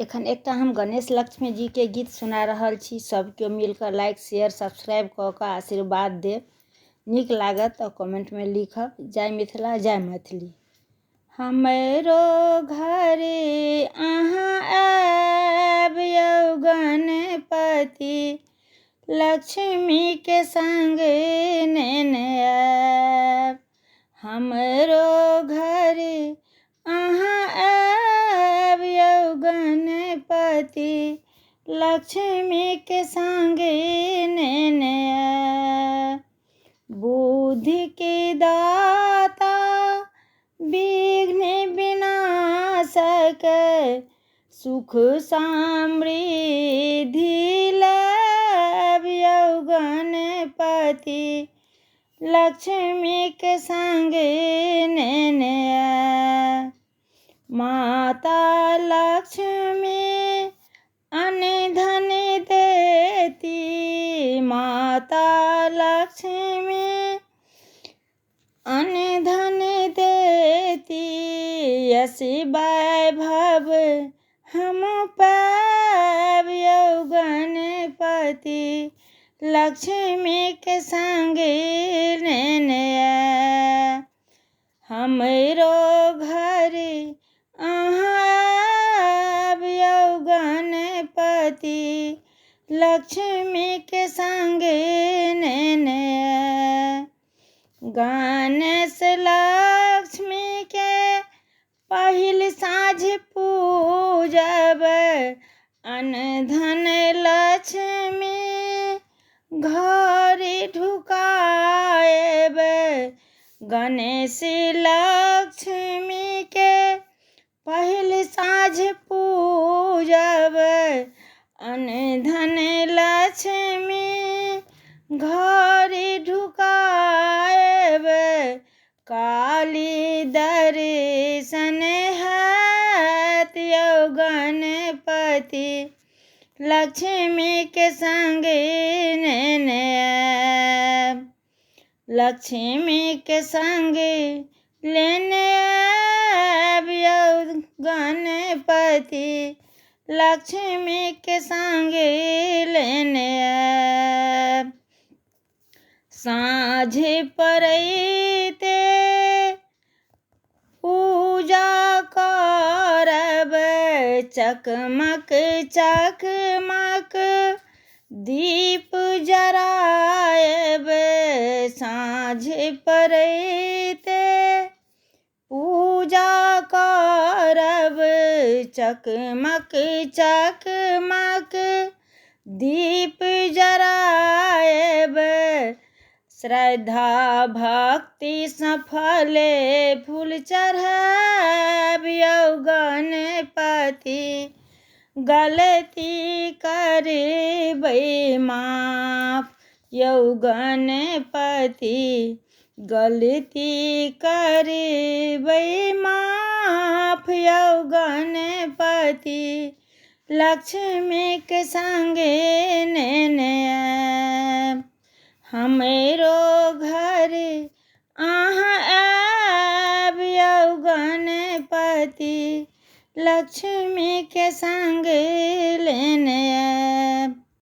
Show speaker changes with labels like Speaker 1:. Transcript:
Speaker 1: एखन एकटा हम गणेश लक्ष्मी जी के गीत सुना रहल छी। सब केओ मिलकर लाइक शेयर सब्सक्राइब कऽ कऽ आशीर्वाद देब। नीक लागत तऽ कमेंट में लिखब। जय मिथिला जय मैथिली। हमरो घरे अहाँ आयब यौ गणपति, लक्ष्मी के संग नेने आयब। हमरो घरे अहाँ आयब यौ गणपति, लक्ष्मी के संग नेने आयब। बुद्धि के दाता विघ्न विनाशक, सुख समृद्धि लाभ यौ गणपति, लक्ष्मी के संग नेने आयब। माता लक्ष्मी अन्न धन देती, माता लक्ष्मी अन्न धन देती, यश वैभव हम पायब यौ गणपति, लक्ष्मी के संग नेने आयब। हमरो घरे अहाँ आयब यौ गणपति, लक्ष्मी के संग नेने आयब। गणेश लक्ष्मी के पहिल साँझ पूजब, अन्न धन लक्ष्मी घर ढुकाएब। गणेश लक्ष्मी के पहिल साँझ पूजब, अन्न धन लक्ष्मी घर ढुकाएब। काली दर्शन हैत यौ गणपति, लक्ष्मी के संग नेने आयब। लक्ष्मी के संग लेने आयब यौ गणपति, लक्ष्मी के संग लेने आयब। साँझ पड़ैते पूजा करब, चकमक चकमक दीप जरायब। साँझ पड़ैते पूजा करब, चकमक चकमक दीप जरायब। श्रद्धा भक्ति सँ फले फूल चढ़ायब यौ गणपति, गलती करबै माफ यौ गणपति, गलती करबै माफ यौ गणपति, लक्ष्मी के संग नेने आयब। हमरो घरे अहाँ आयब यौ गणपति, लक्ष्मी के संग लेने आयब।